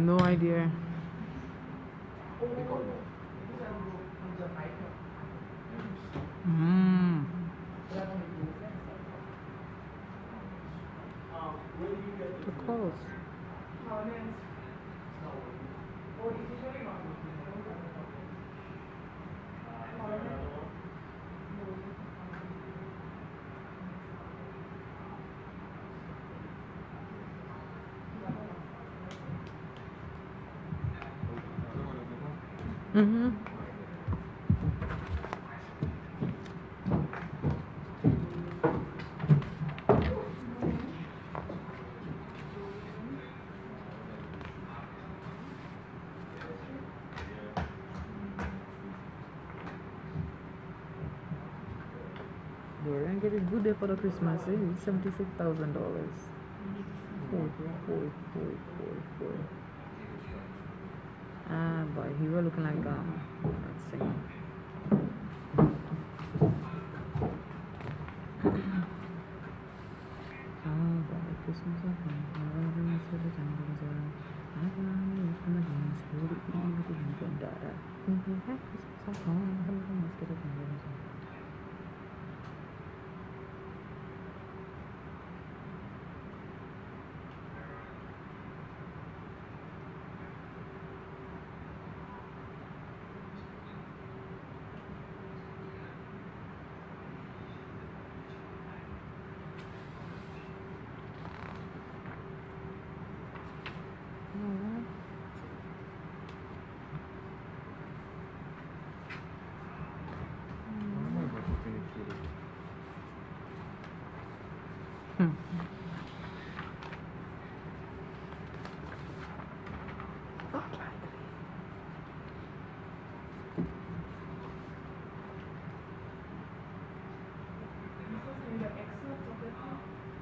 No idea. Mm. Too close. Mm-hmm. We're gonna get a good day for the Christmas, eh? $76,000. Boy. Ah, boy, he was looking like let's see. Oh, boy, Christmas is coming.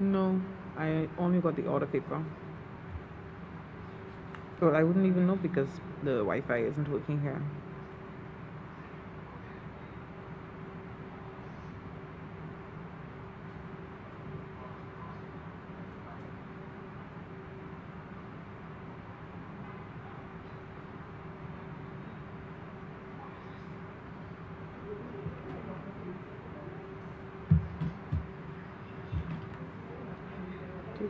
No, I only got the order paper. Well, I wouldn't even know because the Wi-Fi isn't working here. Two.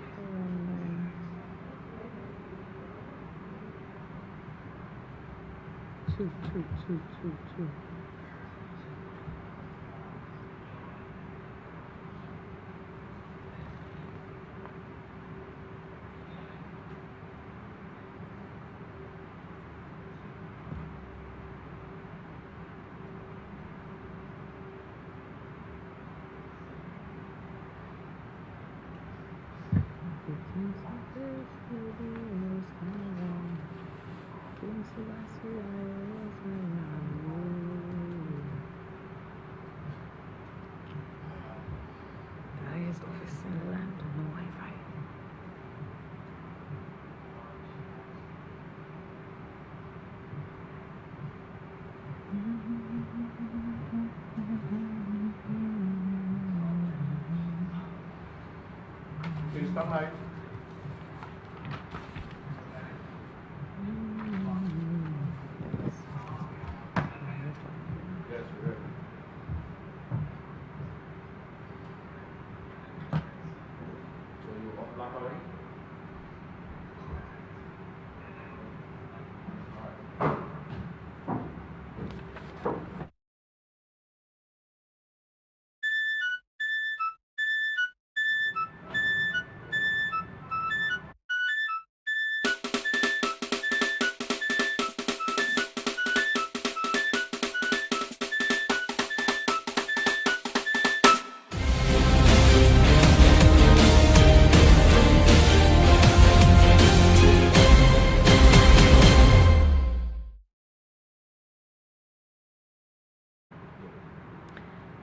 Highest office in the land, no Wi-Fi. Please come right. Yes, we're ready. So you lock already?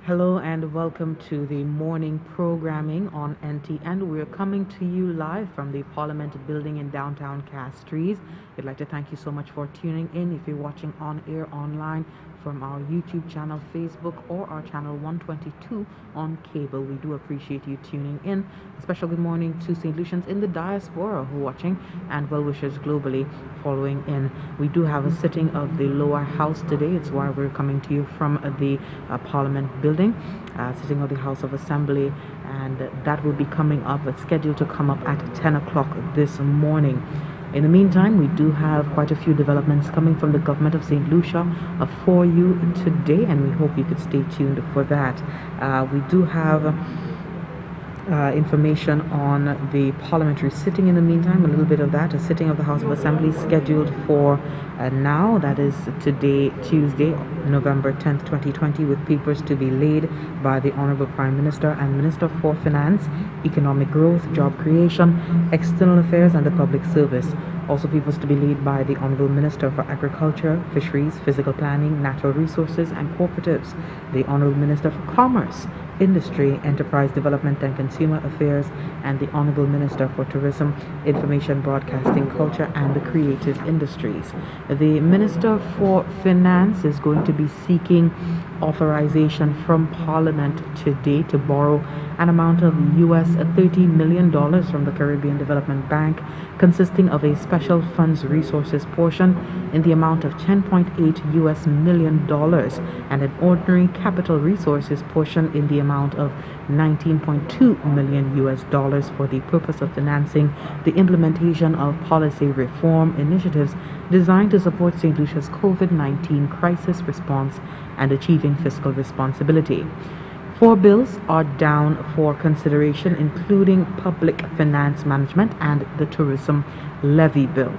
Hello and welcome to the morning programming on NT, and we're coming to you live from the Parliament building in downtown Castries. We'd like to thank you so much for tuning in. If you're watching on air online, from our YouTube channel, Facebook, or our channel 122 on cable. We do appreciate you tuning in. A special good morning to St. Lucians in the diaspora who are watching and well-wishers globally following in. We do have a sitting of the lower house today. It's why we're coming to you from the Parliament building, sitting of the House of Assembly, and that will be coming up. It's scheduled to come up at 10 o'clock this morning. In the meantime, we do have quite a few developments coming from the government of St. Lucia for you today, and we hope you could stay tuned for that. We do have information on the parliamentary sitting in the meantime, a little bit of that. A sitting of the House of Assembly scheduled for now, that is today, Tuesday, November 10th, 2020, with papers to be laid by the Honorable Prime Minister and Minister for Finance, Economic Growth, Job Creation, External Affairs and the Public Service. Also papers to be laid by the Honorable Minister for Agriculture, Fisheries, Physical Planning, Natural Resources and Cooperatives, the Honorable Minister for Commerce, Industry, Enterprise Development and Consumer Affairs, and the Honorable Minister for Tourism, Information Broadcasting, Culture and the Creative Industries. The Minister for Finance is going to be seeking authorization from Parliament today to borrow an amount of US $30 million from the Caribbean Development Bank, consisting of a special funds resources portion in the amount of $10.8 US million and an ordinary capital resources portion in the amount of $19.2 million US for the purpose of financing the implementation of policy reform initiatives designed to support St. Lucia's COVID-19 crisis response and achieving fiscal responsibility. 4 bills are down for consideration, including Public Finance Management and the Tourism Levy Bill.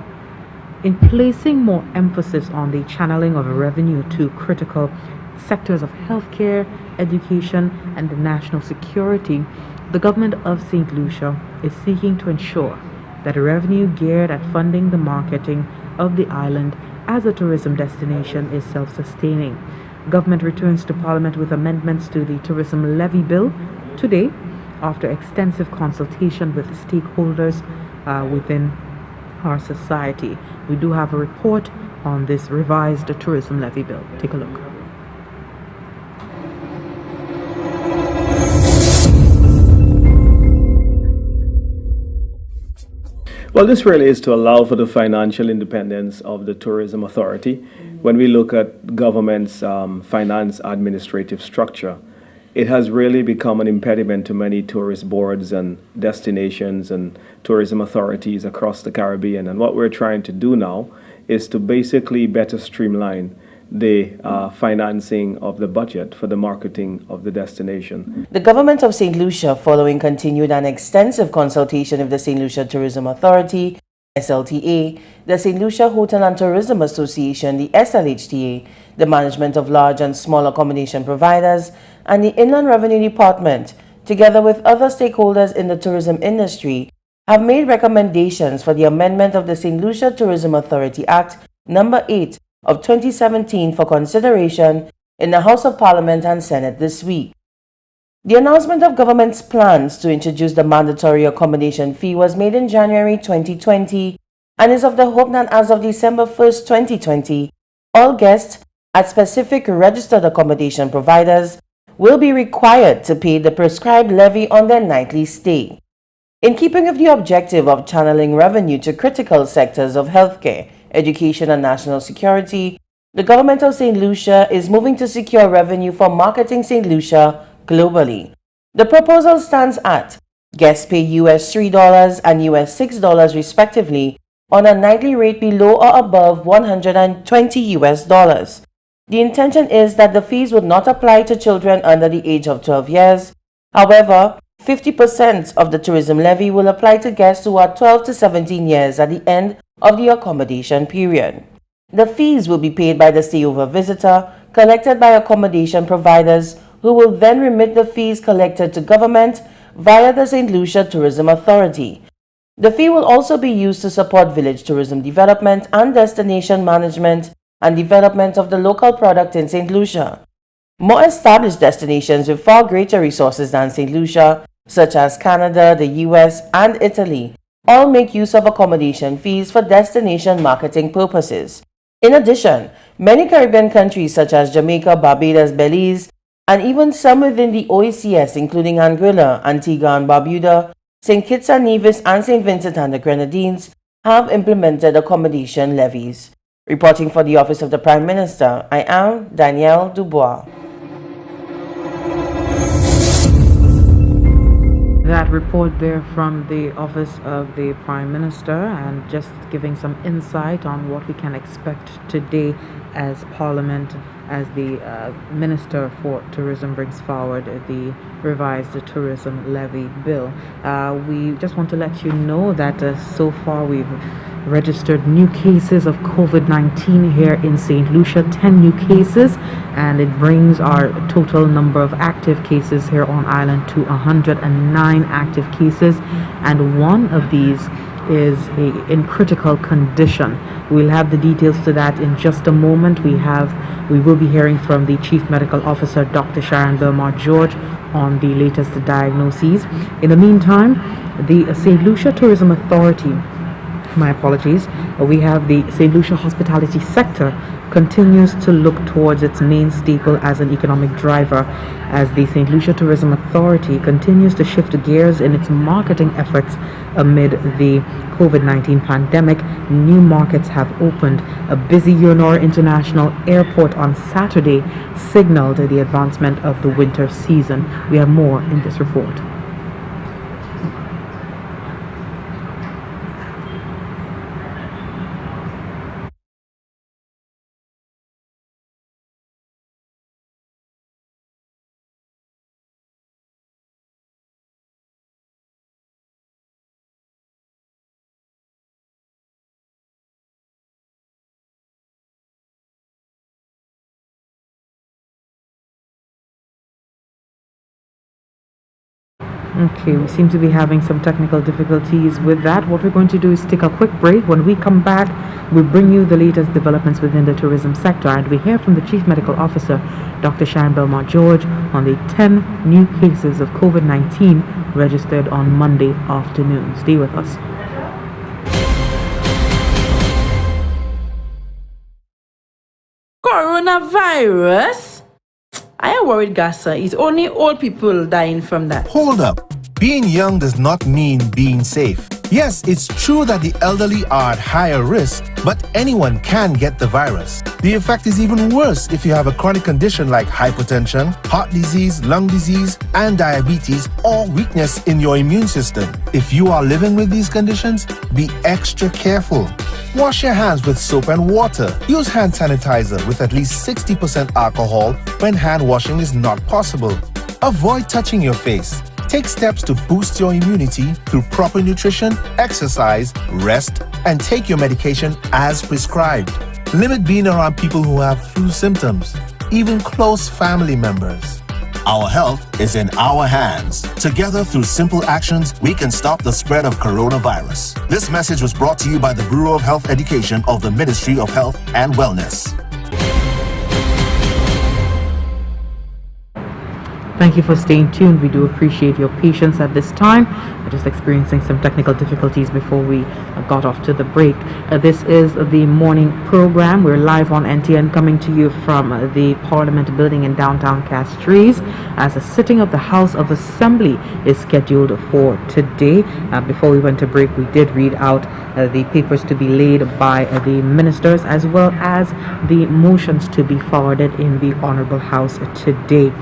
In placing more emphasis on the channeling of revenue to critical sectors of healthcare, education, and national security, the government of St. Lucia is seeking to ensure that revenue geared at funding the marketing of the island as a tourism destination is self-sustaining. Government returns to Parliament with amendments to the Tourism Levy Bill today after extensive consultation with stakeholders within our society. We do have a report on this revised Tourism Levy Bill. Take a look. Well, this really is to allow for the financial independence of the Tourism Authority. When we look at government's finance administrative structure, it has really become an impediment to many tourist boards and destinations and tourism authorities across the Caribbean. And what we're trying to do now is to basically better streamline the financing of the budget for the marketing of the destination. The government of St. Lucia, following continued and extensive consultation with the St. Lucia Tourism Authority, SLTA, the St. Lucia Hotel and Tourism Association, the SLHTA, the management of large and small accommodation providers, and the Inland Revenue Department, together with other stakeholders in the tourism industry, have made recommendations for the amendment of the St. Lucia Tourism Authority Act No. 8 of 2017 for consideration in the House of Parliament and Senate this week. The announcement of government's plans to introduce the mandatory accommodation fee was made in January 2020 and is of the hope that as of December 1st, 2020, all guests at specific registered accommodation providers will be required to pay the prescribed levy on their nightly stay. In keeping with the objective of channeling revenue to critical sectors of healthcare, education and national security, the government of St. Lucia is moving to secure revenue for marketing St. Lucia globally. The proposal stands at guests pay US $3 and US $6 respectively on a nightly rate below or above $120 US. The intention is that the fees would not apply to children under the age of 12 years. However, 50% of the tourism levy will apply to guests who are 12 to 17 years at the end of the accommodation period. The fees will be paid by the stayover visitor, collected by accommodation providers, who will then remit the fees collected to government via the St. Lucia Tourism Authority. The fee will also be used to support village tourism development and destination management and development of the local product in St. Lucia. More established destinations with far greater resources than St. Lucia, such as Canada, the US, and Italy, all make use of accommodation fees for destination marketing purposes. In addition, Many Caribbean countries such as Jamaica, Barbados, Belize, and even some within the OACS, including Anguilla, Antigua and Barbuda, St. Kitts and Nevis, and St. Vincent and the Grenadines, have implemented accommodation levies. Reporting for the Office of the Prime Minister, I am Danielle Dubois. That report there from the Office of the Prime Minister, and just giving some insight on what we can expect today as Parliament, as the Minister for Tourism brings forward the revised tourism levy bill. We just want to let you know that so far we've registered new cases of COVID-19 here in St. Lucia, 10 new cases, and it brings our total number of active cases here on island to 109 active cases, and one of these is in critical condition. We'll have the details to that in just a moment. We will be hearing from the Chief Medical Officer, Dr. Sharon Belmont George, on the latest diagnoses. In the meantime, the St. Lucia Tourism Authority, my apologies, we have the St. Lucia hospitality sector continues to look towards its main staple as an economic driver, as the St. Lucia Tourism Authority continues to shift gears in its marketing efforts amid the COVID-19 pandemic. New markets have opened. A busy Yonor International Airport on Saturday signaled the advancement of the winter season. We have more in this report. Okay, we seem to be having some technical difficulties with that. What we're going to do is take a quick break. When we come back, we'll bring you the latest developments within the tourism sector, and we hear from the Chief Medical Officer, Dr. Sharon Belmont George, on the 10 new cases of COVID-19 registered on Monday afternoon. Stay with us. Coronavirus? I am worried, Gassa. It's only old people dying from that. Hold up. Being young does not mean being safe. Yes, it's true that the elderly are at higher risk, but anyone can get the virus. The effect is even worse if you have a chronic condition like hypertension, heart disease, lung disease, and diabetes, or weakness in your immune system. If you are living with these conditions, be extra careful. Wash your hands with soap and water. Use hand sanitizer with at least 60% alcohol when hand washing is not possible. Avoid touching your face. Take steps to boost your immunity through proper nutrition, exercise, rest, and take your medication as prescribed. Limit being around people who have flu symptoms, even close family members. Our health is in our hands. Together, through simple actions, we can stop the spread of coronavirus. This message was brought to you by the Bureau of Health Education of the Ministry of Health and Wellness. Thank you for staying tuned. We do appreciate your patience at this time. We're just experiencing some technical difficulties before we got off to the break. This is the morning program. We're live on NTN, coming to you from the Parliament building in downtown Castries, as a sitting of the House of Assembly is scheduled for today. Before we went to break, we did read out the papers to be laid by the ministers, as well as the motions to be forwarded in the Honorable House today.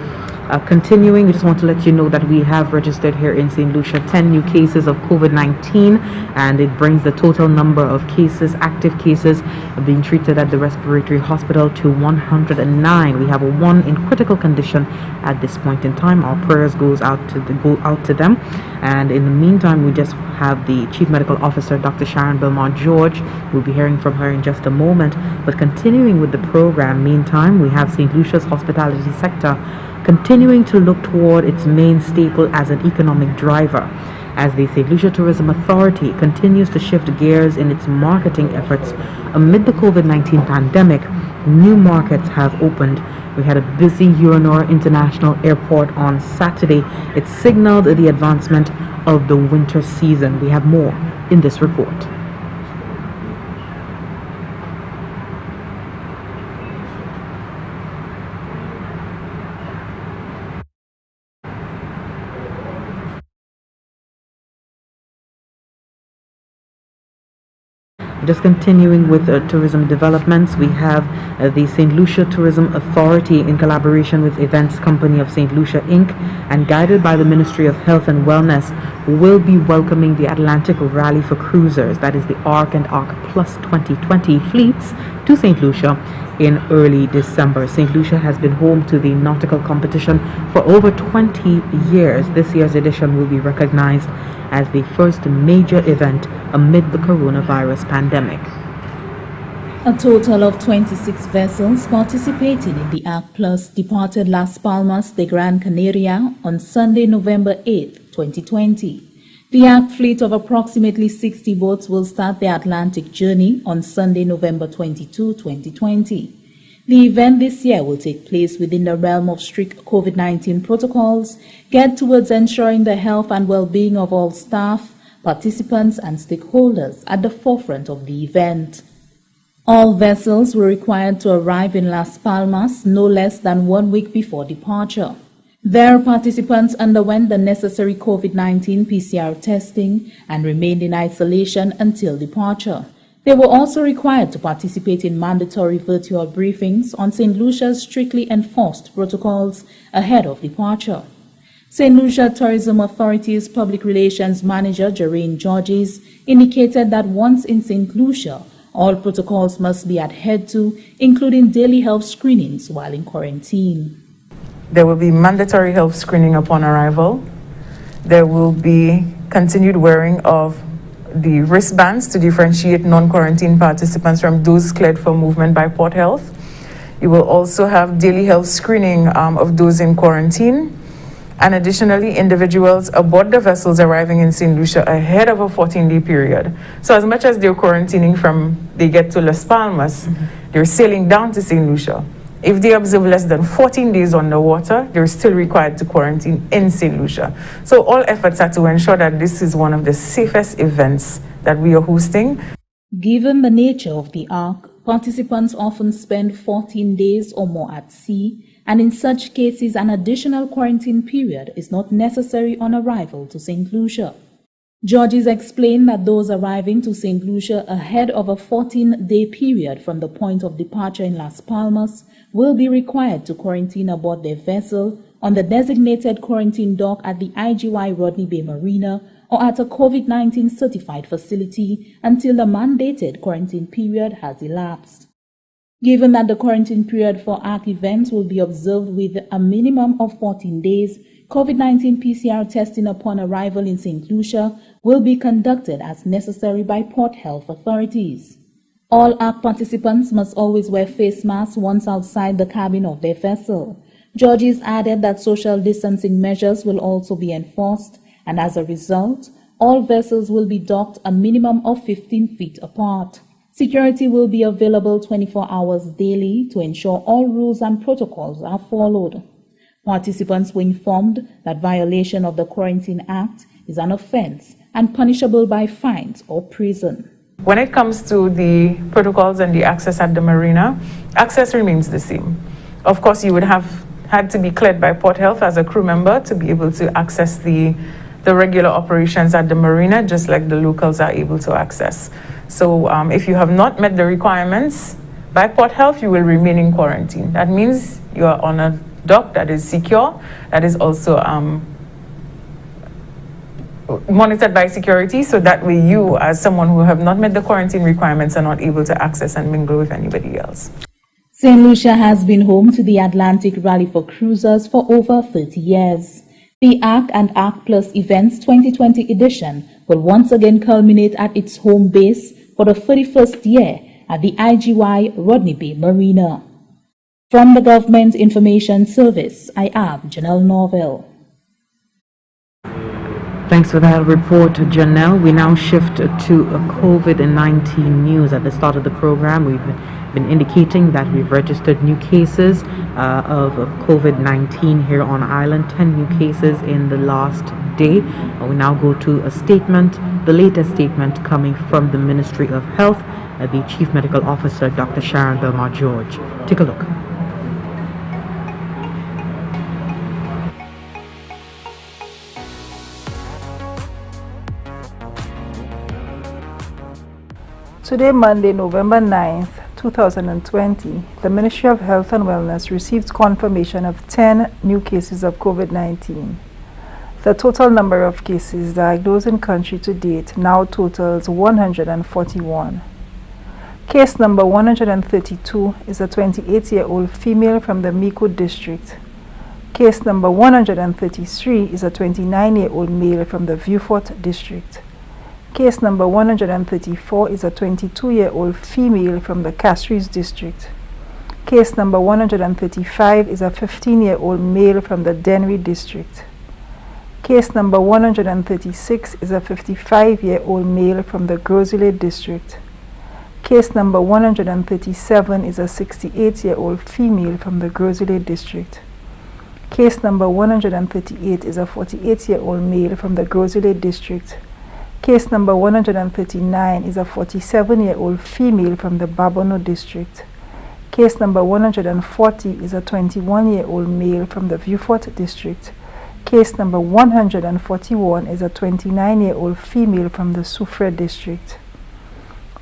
Continuing, we just want to let you know that we have registered here in St. Lucia 10 new cases of COVID-19, and it brings the total number of cases, active cases, being treated at the respiratory hospital to 109. We have one in critical condition at this point in time. Our prayers go out to them. And in the meantime, we just have the Chief Medical Officer, Dr. Sharon Belmont George. We'll be hearing from her in just a moment. But continuing with the program, meantime, we have St. Lucia's hospitality sector continuing to look toward its main staple as an economic driver, as the St. Lucia Tourism Authority continues to shift gears in its marketing efforts amid the COVID-19 pandemic. New markets have opened. We had a busy Yonor International Airport on Saturday. It signaled the advancement of the winter season. We have more in this report. Just continuing with tourism developments, we have the St. Lucia Tourism Authority in collaboration with Events Company of St. Lucia Inc. and guided by the Ministry of Health and Wellness will be welcoming the Atlantic Rally for Cruisers, that is the ARC and ARC Plus 2020 fleets, to St. Lucia in early December. St. Lucia has been home to the nautical competition for over 20 years. This year's edition will be recognized as the first major event amid the coronavirus pandemic. A total of 26 vessels participating in the ARC Plus departed Las Palmas de Gran Canaria on Sunday, November 8, 2020. The ARC fleet of approximately 60 boats will start their Atlantic journey on Sunday, November 22, 2020. The event this year will take place within the realm of strict COVID-19 protocols, geared towards ensuring the health and well-being of all staff, participants, and stakeholders at the forefront of the event. All vessels were required to arrive in Las Palmas no less than 1 week before departure. Their participants underwent the necessary COVID-19 PCR testing and remained in isolation until departure. They were also required to participate in mandatory virtual briefings on St. Lucia's strictly enforced protocols ahead of departure. St. Lucia Tourism Authority's Public Relations Manager, Jareen Georges, indicated that once in St. Lucia, all protocols must be adhered to, including daily health screenings while in quarantine. There will be mandatory health screening upon arrival. There will be continued wearing of the wristbands to differentiate non-quarantine participants from those cleared for movement by Port Health. You will also have daily health screening of those in quarantine. And additionally, individuals aboard the vessels arriving in St. Lucia ahead of a 14-day period. So as much as they're quarantining from they get to Las Palmas, they're sailing down to St. Lucia. If they observe less than 14 days on the water, they're still required to quarantine in St. Lucia. So all efforts are to ensure that this is one of the safest events that we are hosting. Given the nature of the ARC, participants often spend 14 days or more at sea, and in such cases an additional quarantine period is not necessary on arrival to St. Lucia. Georges explained that those arriving to St. Lucia ahead of a 14-day period from the point of departure in Las Palmas will be required to quarantine aboard their vessel on the designated quarantine dock at the IGY Rodney Bay Marina or at a COVID-19 certified facility until the mandated quarantine period has elapsed. Given that the quarantine period for ARC events will be observed with a minimum of 14 days, COVID-19 PCR testing upon arrival in St. Lucia will be conducted as necessary by port health authorities. All ARC participants must always wear face masks once outside the cabin of their vessel. Georges added that social distancing measures will also be enforced, and as a result, all vessels will be docked a minimum of 15 feet apart. Security will be available 24 hours daily to ensure all rules and protocols are followed. Participants were informed that violation of the Quarantine Act is an offense and punishable by fines or prison. When it comes to the protocols and the access at the marina, access remains the same. Of course, you would have had to be cleared by Port Health as a crew member to be able to access the regular operations at the marina, just like the locals are able to access. So if you have not met the requirements by Port Health, you will remain in quarantine. That means you are on a dock that is secure, that is also monitored by security, so that way you, as someone who have not met the quarantine requirements, are not able to access and mingle with anybody else. St. Lucia has been home to the Atlantic Rally for Cruisers for over 30 years. The ARC and ARC Plus Events 2020 edition will once again culminate at its home base for the 31st year at the IGY Rodney Bay Marina. From the Government Information Service, I am Janelle Norville. Thanks for that report, Janelle. We now shift to COVID-19 news. At the start of the program, we've been indicating that we've registered new cases of COVID-19 here on island, 10 new cases in the last day. We now go to a statement, the latest statement coming from the Ministry of Health, the Chief Medical Officer, Dr. Sharon Belmar-George. Take a look. Today, Monday, November 9th, 2020, the Ministry of Health and Wellness received confirmation of 10 new cases of COVID-19. The total number of cases diagnosed in country to date now totals 141. Case number 132 is a 28-year-old female from the Miko district. Case number 133 is a 29-year-old male from the Vieux-Fort district. Case number 134 is a 22-year-old female from the Castries district. Case number 135 is a 15-year-old male from the Dennery district. Case number 136 is a 55-year-old male from the Gros-Islet district. Case number 137 is a 68-year-old female from the Gros-Islet district. Case number 138 is a 48-year-old male from the Gros-Islet district. Case number 139 is a 47-year-old female from the Babono district. Case number 140 is a 21-year-old male from the Vieux-Fort district. Case number 141 is a 29-year-old female from the Soufrière district.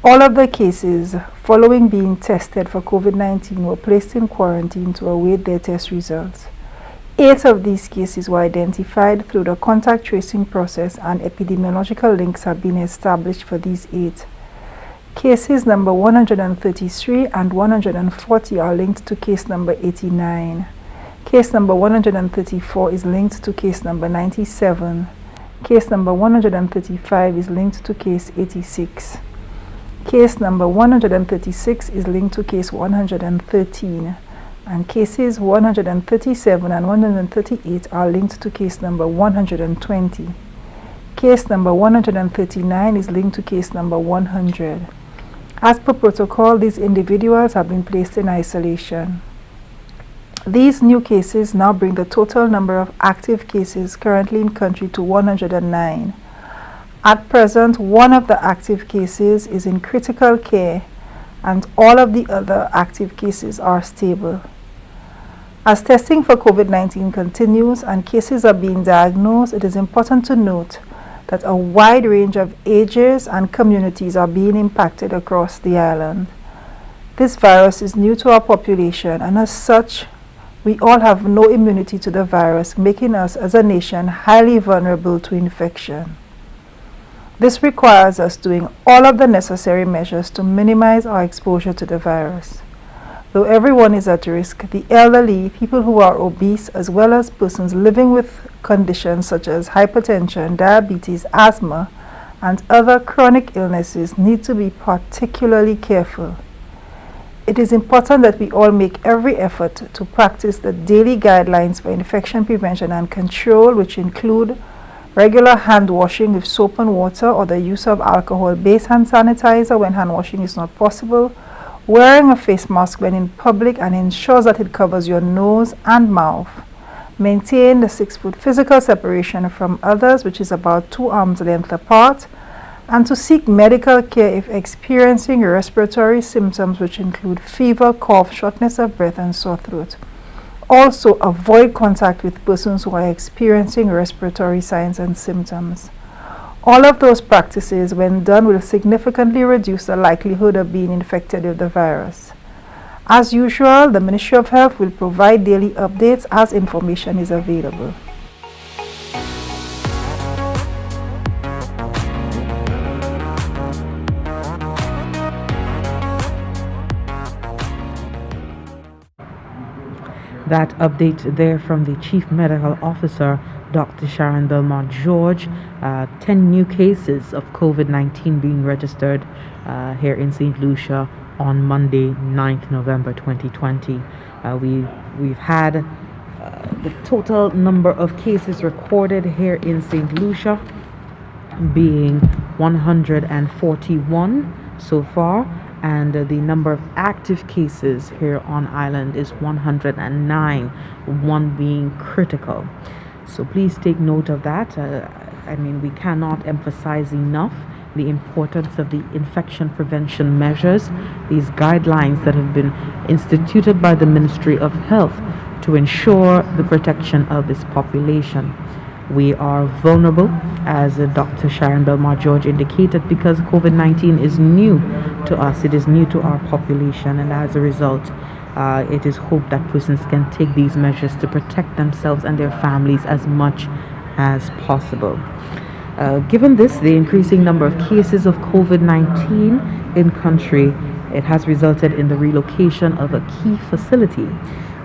All of the cases, following being tested for COVID-19, were placed in quarantine to await their test results. 8 of these cases were identified through the contact tracing process, and epidemiological links have been established for these 8. Cases number 133 and 140 are linked to case number 89. Case number 134 is linked to case number 97. Case number 135 is linked to case 86. Case number 136 is linked to case 113. And cases 137 and 138 are linked to case number 120. Case number 139 is linked to case number 100. As per protocol, these individuals have been placed in isolation. These new cases now bring the total number of active cases currently in country to 109. At present, one of the active cases is in critical care, and all of the other active cases are stable. As testing for COVID-19 continues and cases are being diagnosed, it is important to note that a wide range of ages and communities are being impacted across the island. This virus is new to our population, and as such, we all have no immunity to the virus, making us as a nation highly vulnerable to infection. This requires us doing all of the necessary measures to minimize our exposure to the virus. Though everyone is at risk, the elderly, people who are obese, as well as persons living with conditions such as hypertension, diabetes, asthma, and other chronic illnesses need to be particularly careful. It is important that we all make every effort to practice the daily guidelines for infection prevention and control, which include regular hand washing with soap and water or the use of alcohol-based hand sanitizer when hand washing is not possible, wearing a face mask when in public and ensures that it covers your nose and mouth. Maintain the 6-foot physical separation from others, which is about 2 arms length apart, and to seek medical care if experiencing respiratory symptoms, which include fever, cough, shortness of breath, and sore throat. Also, avoid contact with persons who are experiencing respiratory signs and symptoms. All of those practices, when done, will significantly reduce the likelihood of being infected with the virus. As usual, the Ministry of Health will provide daily updates as information is available. That update there from the Chief Medical Officer, Dr. Sharon Belmont George. 10 new cases of COVID-19 being registered here in St. Lucia on Monday, 9th November 2020. We've had the total number of cases recorded here in St. Lucia being 141 so far, and the number of active cases here on island is 109, one being critical. So please take note of that. We cannot emphasize enough the importance of the infection prevention measures, these guidelines that have been instituted by the Ministry of Health to ensure the protection of this population. We are vulnerable, as Dr. Sharon Belmar George indicated, because COVID-19 is new to us. It is new to our population, and as a result, it is hoped that persons can take these measures to protect themselves and their families as much as possible. Given this, the increasing number of cases of COVID-19 in country, it has resulted in the relocation of a key facility.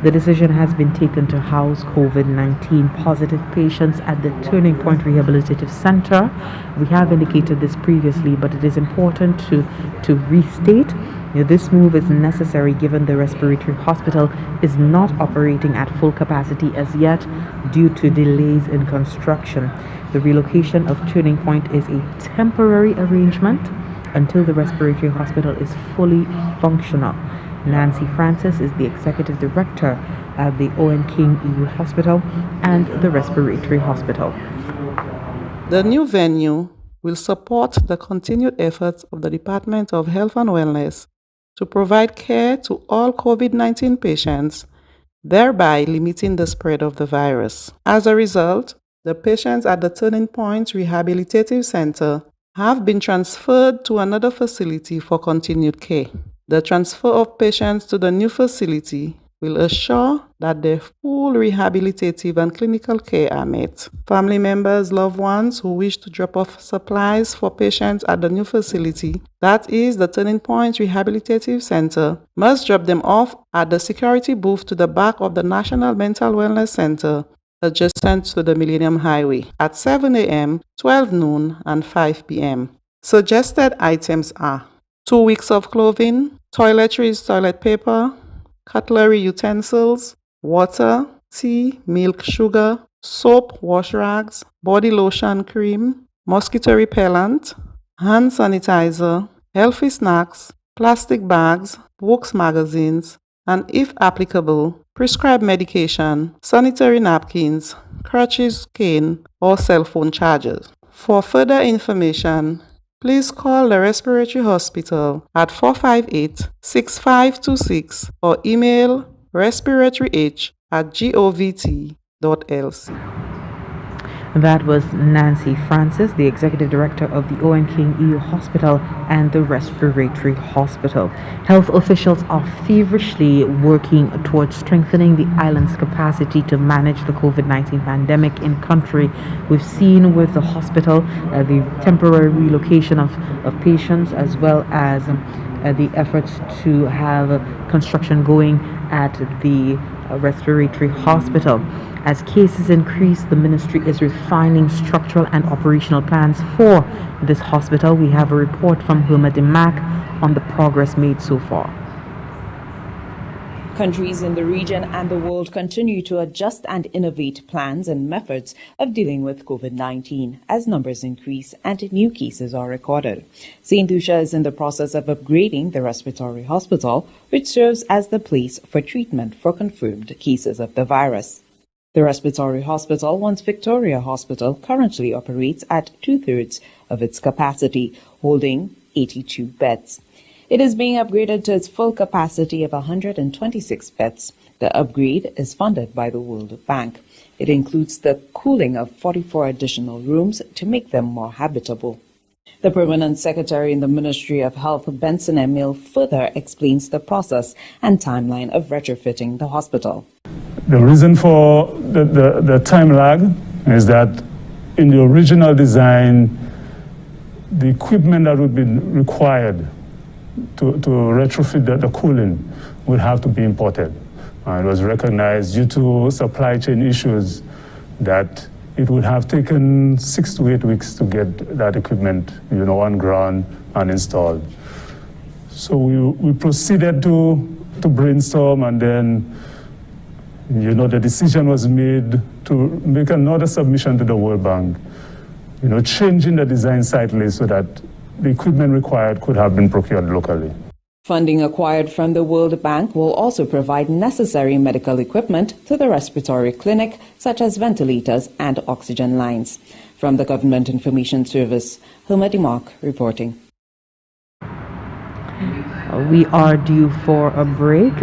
The decision has been taken to house COVID-19 positive patients at the Turning Point Rehabilitative Center. We have indicated this previously, but it is important to restate. This move is necessary given the respiratory hospital is not operating at full capacity as yet due to delays in construction. The relocation of Turning Point is a temporary arrangement until the respiratory hospital is fully functional. Nancy Francis is the executive director at the Owen King EU Hospital and the Respiratory Hospital. The new venue will support the continued efforts of the Department of Health and Wellness to provide care to all COVID-19 patients, thereby limiting the spread of the virus. As a result, the patients at the Turning Point Rehabilitative Center have been transferred to another facility for continued care. The transfer of patients to the new facility will assure that their full rehabilitative and clinical care are met. Family members, loved ones who wish to drop off supplies for patients at the new facility, that is the Turning Point Rehabilitative Center, must drop them off at the security booth to the back of the National Mental Wellness Center, adjacent to the Millennium Highway, at 7 a.m., 12 noon, and 5 p.m. Suggested items are 2 weeks of clothing, toiletries, toilet paper, cutlery utensils, water, tea, milk, sugar, soap, wash rags, body lotion, cream, mosquito repellent, hand sanitizer, healthy snacks, plastic bags, books, magazines, and if applicable, prescribed medication, sanitary napkins, crutches, cane, or cell phone chargers. For further information, please call the Respiratory Hospital at 458-6526 or email respiratoryh@govt.lc. That was Nancy Francis, the Executive Director of the Owen King EU Hospital and the Respiratory Hospital. Health officials are feverishly working towards strengthening the island's capacity to manage the COVID-19 pandemic in country. We've seen with the hospital the temporary relocation of patients, as well as the efforts to have construction going at the respiratory hospital. As cases increase, the ministry is refining structural and operational plans for this hospital. We have a report from Wilma Dimac on the progress made so far. Countries in the region and the world continue to adjust and innovate plans and methods of dealing with COVID-19 as numbers increase and new cases are recorded. St. Lucia is in the process of upgrading the respiratory hospital, which serves as the place for treatment for confirmed cases of the virus. The respiratory hospital, once Victoria Hospital, currently operates at 2/3 of its capacity, holding 82 beds. It is being upgraded to its full capacity of 126 beds. The upgrade is funded by the World Bank. It includes the cooling of 44 additional rooms to make them more habitable. The Permanent Secretary in the Ministry of Health, Benson Emil, further explains the process and timeline of retrofitting the hospital. The reason for the time lag is that in the original design, the equipment that would be required to retrofit the cooling would have to be imported. It was recognized due to supply chain issues that it would have taken 6 to 8 weeks to get that equipment, on ground and installed. So we proceeded to brainstorm, and then, the decision was made to make another submission to the World Bank, changing the design slightly so that the equipment required could have been procured locally. Funding acquired from the World Bank will also provide necessary medical equipment to the respiratory clinic, such as ventilators and oxygen lines. From the Government Information Service, Hilma Dimark reporting. We are due for a break.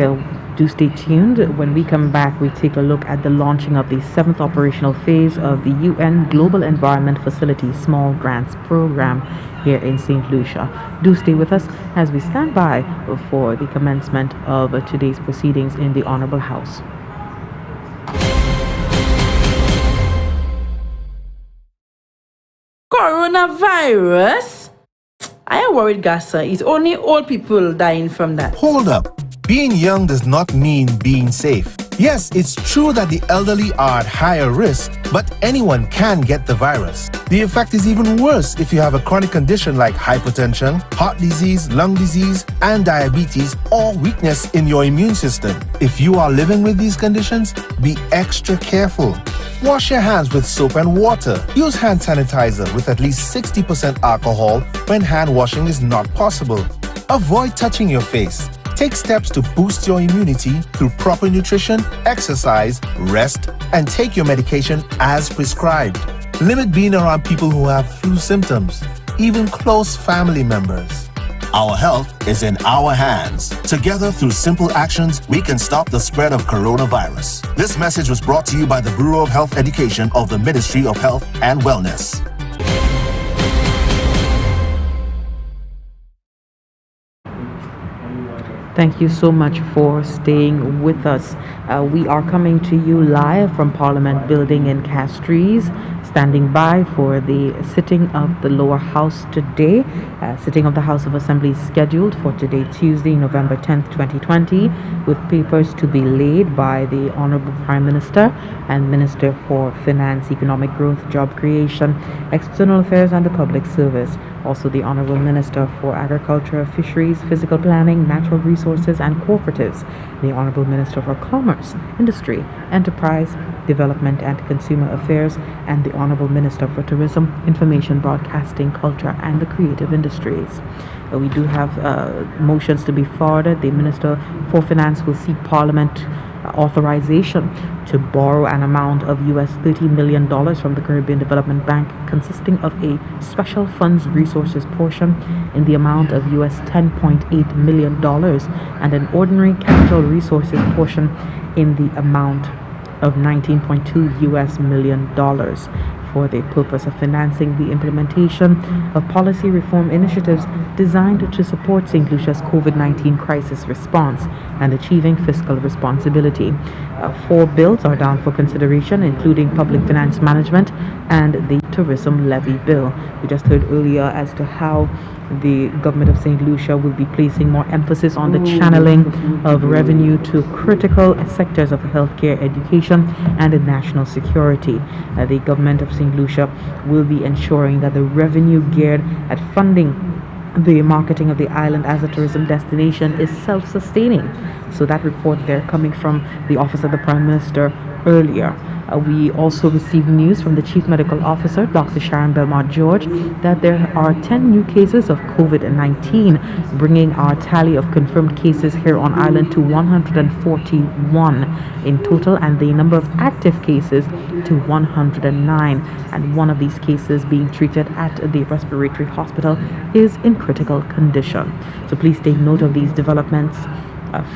Do stay tuned. When we come back, we take a look at the launching of the 7th operational phase of the UN Global Environment Facility Small Grants Program here in St. Lucia. Do stay with us as we stand by for the commencement of today's proceedings in the Honorable House. Coronavirus? I am worried, Gassa. It's only old people dying from that. Hold up. Being young does not mean being safe. Yes, it's true that the elderly are at higher risk, but anyone can get the virus. The effect is even worse if you have a chronic condition like hypertension, heart disease, lung disease, and diabetes, or weakness in your immune system. If you are living with these conditions, be extra careful. Wash your hands with soap and water. Use hand sanitizer with at least 60% alcohol when hand washing is not possible. Avoid touching your face. Take steps to boost your immunity through proper nutrition, exercise, rest, and take your medication as prescribed. Limit being around people who have flu symptoms, even close family members. Our health is in our hands. Together, through simple actions, we can stop the spread of coronavirus. This message was brought to you by the Bureau of Health Education of the Ministry of Health and Wellness. Thank you so much for staying with us. We are coming to you live from Parliament Building in Castries, standing by for the sitting of the lower house today. Sitting of the House of Assembly scheduled for today, Tuesday, November 10th, 2020, with papers to be laid by the Honorable Prime Minister and Minister for Finance, Economic Growth, Job Creation, External Affairs and the Public Service. Also the Honorable Minister for Agriculture, Fisheries, Physical Planning, Natural Resources and Cooperatives, the Honorable Minister for Commerce, Industry, Enterprise, Development and Consumer Affairs, and the Honorable Minister for Tourism, Information Broadcasting, Culture and the Creative Industries. We do have motions to be forwarded. The Minister for Finance will seek Parliament authorization to borrow an amount of US $30 million from the Caribbean Development Bank, consisting of a special funds resources portion in the amount of US $10.8 million and an ordinary capital resources portion in the amount of $19.2 US million for the purpose of financing the implementation of policy reform initiatives designed to support St. Lucia's COVID-19 crisis response and achieving fiscal responsibility. 4 bills are down for consideration, including public finance management and the tourism levy bill. We just heard earlier as to how the government of St. Lucia will be placing more emphasis on the channeling of revenue to critical sectors of healthcare, education, and national security. The government of St. Lucia will be ensuring that the revenue geared at funding the marketing of the island as a tourism destination is self-sustaining. So that report there coming from the Office of the Prime Minister earlier. We also received news from the Chief Medical Officer, Dr. Sharon Belmont George, that there are 10 new cases of COVID-19, bringing our tally of confirmed cases here on island to 141 in total, and the number of active cases to 109. And one of these cases being treated at the respiratory hospital is in critical condition. So please take note of these developments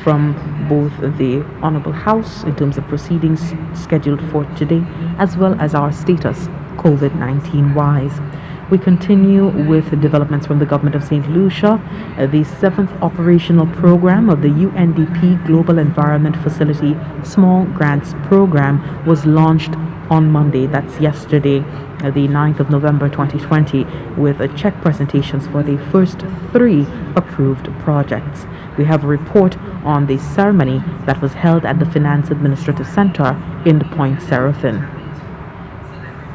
from both the Honorable House in terms of proceedings scheduled for today, as well as our status COVID-19 wise. We continue with developments from the government of St. Lucia. The 7th operational program of the UNDP Global Environment Facility Small Grants Program was launched on Monday, that's yesterday, the 9th of November 2020, with check presentations for the first 3 approved projects. We have a report on the ceremony that was held at the Finance Administrative Center in Point Seraphin.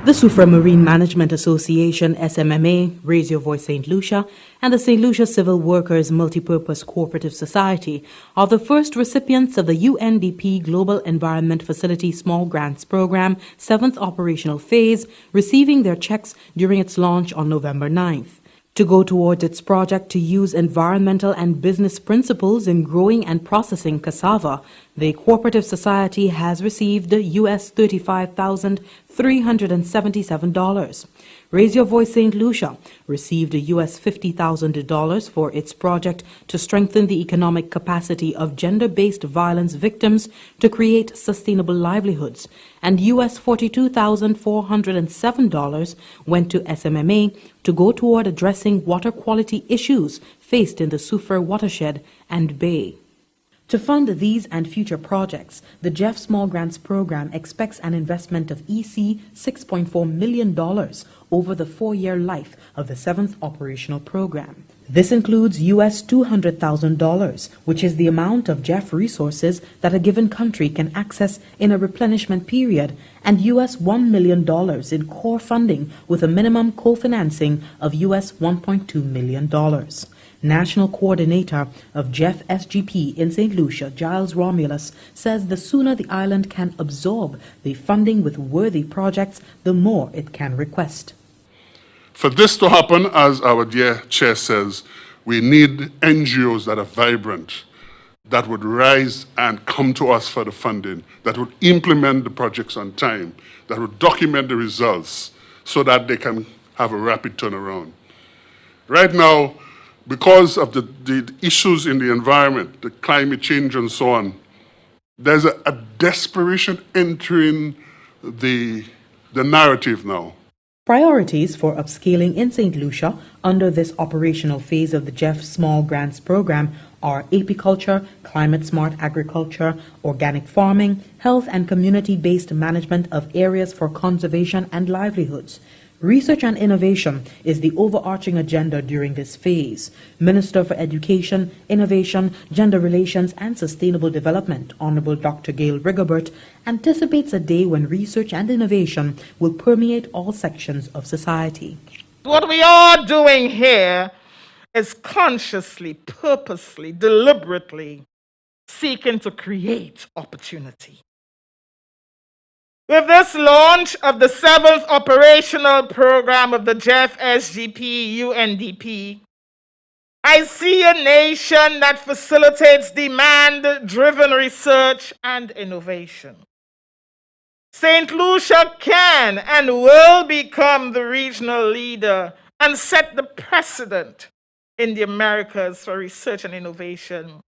The Sufra Marine Management Association, SMMA, Raise Your Voice St. Lucia, and the St. Lucia Civil Workers Multipurpose Cooperative Society are the first recipients of the UNDP Global Environment Facility Small Grants Program 7th operational phase, receiving their checks during its launch on November 9th. To go towards its project to use environmental and business principles in growing and processing cassava, the Cooperative Society has received US $35,300 $377. Raise Your Voice St. Lucia received a US $50,000 for its project to strengthen the economic capacity of gender-based violence victims to create sustainable livelihoods, and US $42,407 went to SMMA to go toward addressing water quality issues faced in the Soufrière watershed and bay. To fund these and future projects, the Jeff Small Grants Program expects an investment of EC $6.4 million over the 4-year life of the 7th operational program. This includes US $200,000, which is the amount of Jeff resources that a given country can access in a replenishment period, and US $1 million in core funding with a minimum co-financing of US $1.2 million. National Coordinator of Jeff SGP in St. Lucia, Giles Romulus, says the sooner the island can absorb the funding with worthy projects, the more it can request. For this to happen, as our dear chair says, we need NGOs that are vibrant, that would rise and come to us for the funding, that would implement the projects on time, that would document the results so that they can have a rapid turnaround. Right now, because of the issues in the environment, the climate change and so on, there's a desperation entering the narrative now. Priorities for upscaling in St. Lucia under this operational phase of the Jeff Small Grants Program are apiculture, climate-smart agriculture, organic farming, health and community-based management of areas for conservation and livelihoods. Research and innovation is the overarching agenda during this phase. Minister for Education, Innovation, Gender Relations and Sustainable Development, Honorable Dr. Gail Rigobert, anticipates a day when research and innovation will permeate all sections of society. What we are doing here is consciously, purposely, deliberately seeking to create opportunity. With this launch of the 7th operational program of the Jeff SGP UNDP, I see a nation that facilitates demand-driven research and innovation. St. Lucia can and will become the regional leader and set the precedent in the Americas for research and innovation.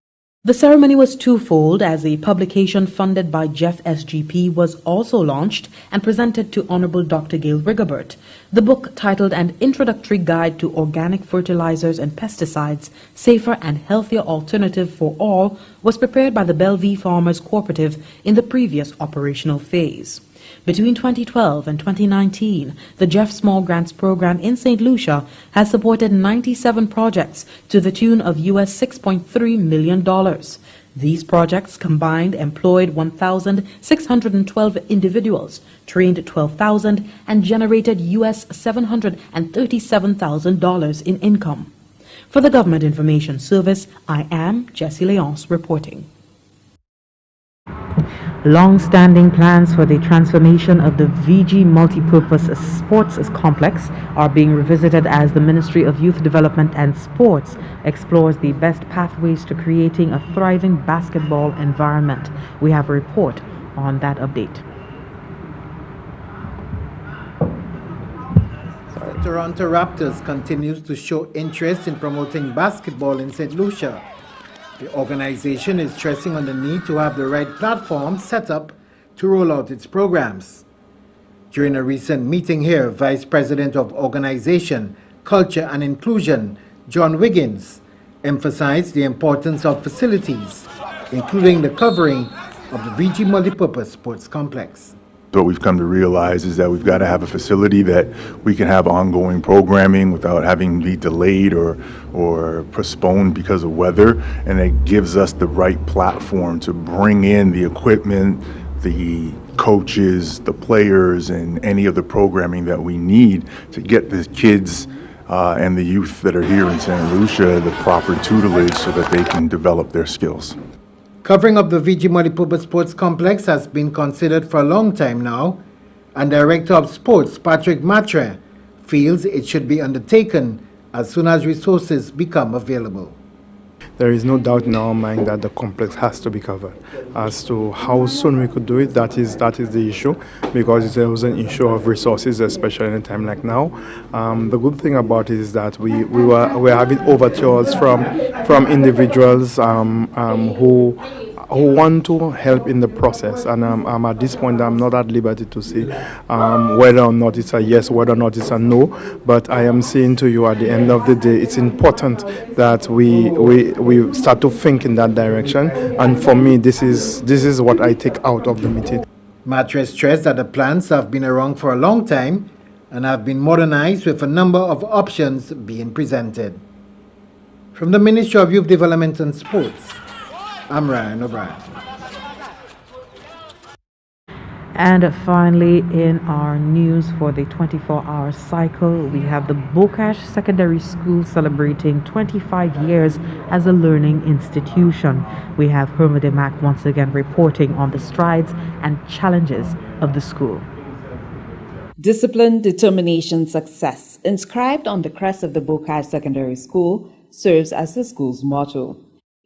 The ceremony was twofold, as a publication funded by Jeff SGP was also launched and presented to Honorable Dr. Gail Rigobert. The book, titled An Introductory Guide to Organic Fertilizers and Pesticides, Safer and Healthier Alternative for All, was prepared by the Levy Farmers Cooperative in the previous operational phase. Between 2012 and 2019, the Jeff Small Grants Program in St. Lucia has supported 97 projects to the tune of US $6.3 million. These projects combined employed 1,612 individuals, trained 12,000, and generated US $737,000 in income. For the Government Information Service, I am Jessie Leonce reporting. Long-standing plans for the transformation of the VG Multipurpose Sports Complex are being revisited as the Ministry of Youth Development and Sports explores the best pathways to creating a thriving basketball environment. We have a report on that update. The Toronto Raptors continues to show interest in promoting basketball in St. Lucia. The organization is stressing on the need to have the right platform set up to roll out its programs. During a recent meeting here, Vice President of Organization, Culture and Inclusion, John Wiggins, emphasized the importance of facilities, including the covering of the VG Multipurpose Sports Complex. What we've come to realize is that we've got to have a facility that we can have ongoing programming without having to be delayed or postponed because of weather, and it gives us the right platform to bring in the equipment, the coaches, the players, and any of the programming that we need to get the kids and the youth that are here in St. Lucia the proper tutelage so that they can develop their skills. Covering up the VG Multipurpose Sports Complex has been considered for a long time now, and Director of Sports Patrick Matre feels it should be undertaken as soon as resources become available. there is no doubt in our mind that the complex has to be covered. As to how soon we could do it, that is the issue, because it was an issue of resources, especially in a time like now. The good thing about it is that we're having overtures from individuals who want to help in the process, and at this point I'm not at liberty to say whether or not it's a yes, whether or not it's a no, but I am saying to you at the end of the day, it's important that we start to think in that direction, and for me this is what I take out of the meeting. Mattress stressed that the plans have been around for a long time and have been modernized with a number of options being presented. From the Ministry of Youth Development and Sports, I'm Ryan O'Brien. And finally, in our news for the 24-hour cycle, we have the Bocash Secondary School celebrating 25 years as a learning institution. We have Hermode Mack once again reporting on the strides and challenges of the school. Discipline, determination, success, inscribed on the crest of the Bocash Secondary School, serves as the school's motto.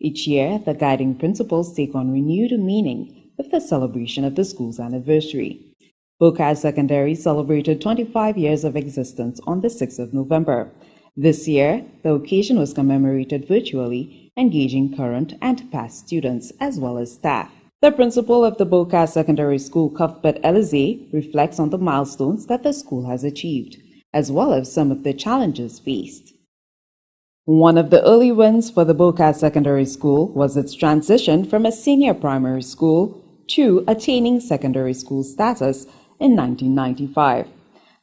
Each year, the guiding principles take on renewed meaning with the celebration of the school's anniversary. Bocash Secondary celebrated 25 years of existence on the 6th of November. This year, the occasion was commemorated virtually, engaging current and past students as well as staff. The principal of the Bocash Secondary School, Cuthbert Elize, reflects on the milestones that the school has achieved, as well as some of the challenges faced. One of the early wins for the Bocash Secondary School was its transition from a senior primary school to attaining secondary school status in 1995.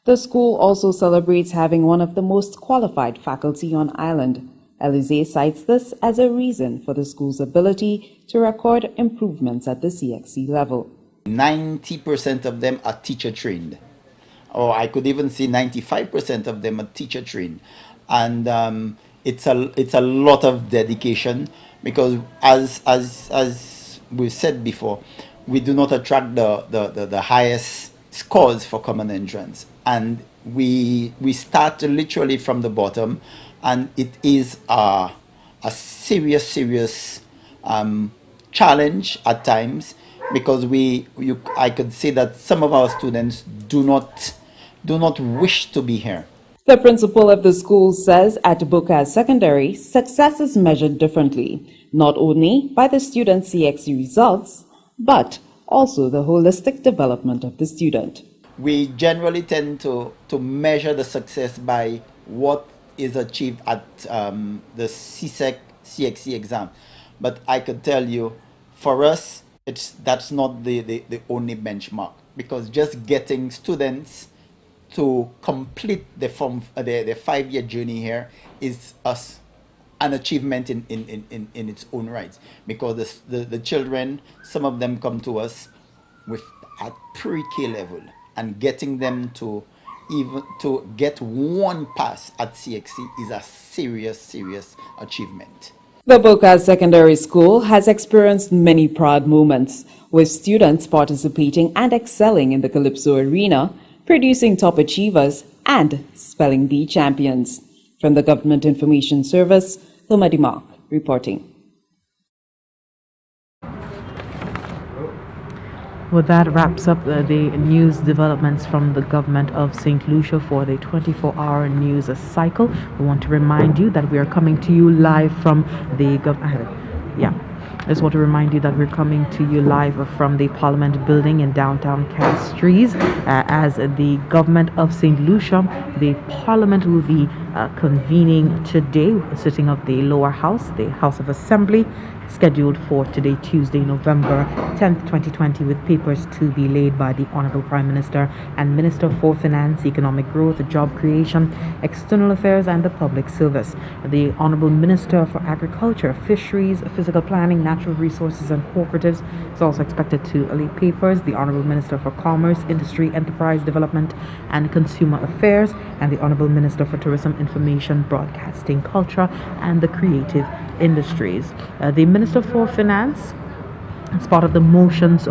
The school also celebrates having one of the most qualified faculty on island. Elize cites this as a reason for the school's ability to record improvements at the CXC level. 90% of them are teacher trained, or I could even say 95% of them are teacher trained, and it's a lot of dedication, because as we've said before, we do not attract the highest scores for common entrance, and we start literally from the bottom, and it is a serious challenge at times, because I could say that some of our students do not wish to be here. The principal of the school says at Bocash Secondary, success is measured differently, not only by the student's CXC results, but also the holistic development of the student. We generally tend to measure the success by what is achieved at the CXC exam. But I could tell you, for us, that's not the only benchmark, because just getting students to complete the 5-year journey here is an achievement in its own right, because the children, some of them come to us at pre-K level, and getting them to get one pass at CXC is a serious achievement. The Bocash Secondary School has experienced many proud moments, with students participating and excelling in the Calypso arena, producing top achievers and spelling bee champions. From the Government Information Service, Hermode Mack reporting. Well, that wraps up the news developments from the government of St. Lucia for the 24-hour news cycle. We want to remind you that we are coming to you live from the I just want to remind you that we're coming to you live from the Parliament building in downtown Castries. As the government of St. Lucia, the Parliament will be convening today, sitting of the lower house, the House of Assembly, scheduled for today, Tuesday, November 10th, 2020, with papers to be laid by the Honorable Prime Minister and Minister for Finance, Economic Growth, Job Creation, External Affairs and the Public Service. The Honorable Minister for Agriculture, Fisheries, Physical Planning, Natural Resources and Cooperatives is also expected to lay papers. The Honorable Minister for Commerce, Industry, Enterprise Development and Consumer Affairs, and the Honorable Minister for Tourism, Information, Broadcasting, Culture and the Creative Industries. The Minister for Finance As part of the motions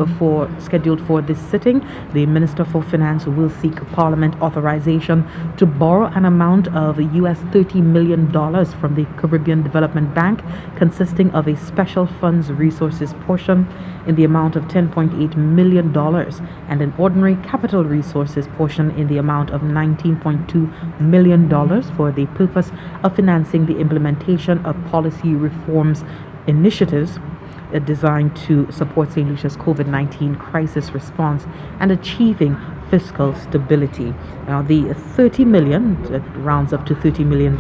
scheduled for this sitting, the Minister for Finance will seek Parliament authorization to borrow an amount of US $30 million from the Caribbean Development Bank, consisting of a special funds resources portion in the amount of $10.8 million and an ordinary capital resources portion in the amount of $19.2 million for the purpose of financing the implementation of policy reforms initiatives designed to support St. Lucia's COVID-19 crisis response and achieving fiscal stability. Now, the $30 million, it rounds up to $30 million,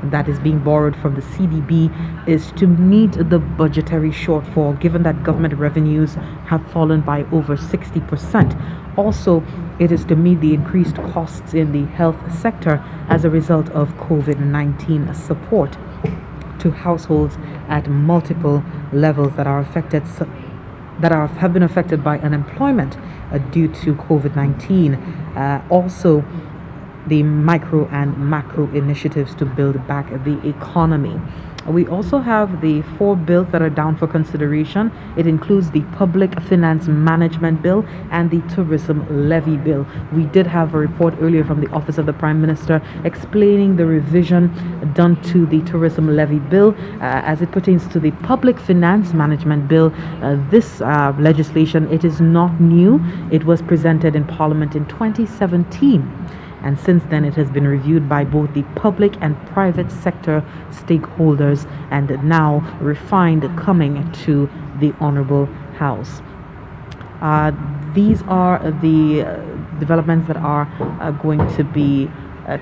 that is being borrowed from the CDB is to meet the budgetary shortfall, given that government revenues have fallen by over 60%. Also, it is to meet the increased costs in the health sector as a result of COVID-19 support to households at multiple levels that are affected, have been affected by unemployment due to COVID-19. Also, the micro and macro initiatives to build back the economy. We also have the 4 bills that are down for consideration. It includes the Public Finance Management Bill and the Tourism Levy Bill. We did have a report earlier from the Office of the Prime Minister explaining the revision done to the Tourism Levy Bill as it pertains to the Public Finance Management Bill. This legislation, it is not new. It was presented in Parliament in 2017. And since then, it has been reviewed by both the public and private sector stakeholders and now refined coming to the Honorable House. These are the developments that are going to be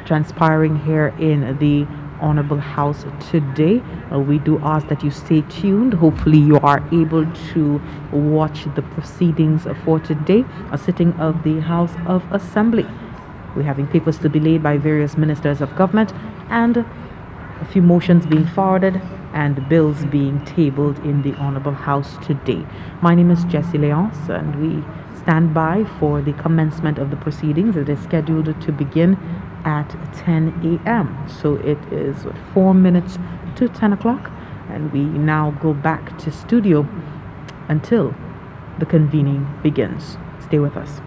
transpiring here in the Honorable House today. We do ask that you stay tuned. Hopefully you are able to watch the proceedings for today, a sitting of the House of Assembly. We're having papers to be laid by various ministers of government and a few motions being forwarded and bills being tabled in the Honorable House today. My name is Jessie Leonce and we stand by for the commencement of the proceedings. It is scheduled to begin at 10 a.m. So it is 4 minutes to 10 o'clock and we now go back to studio until the convening begins. Stay with us.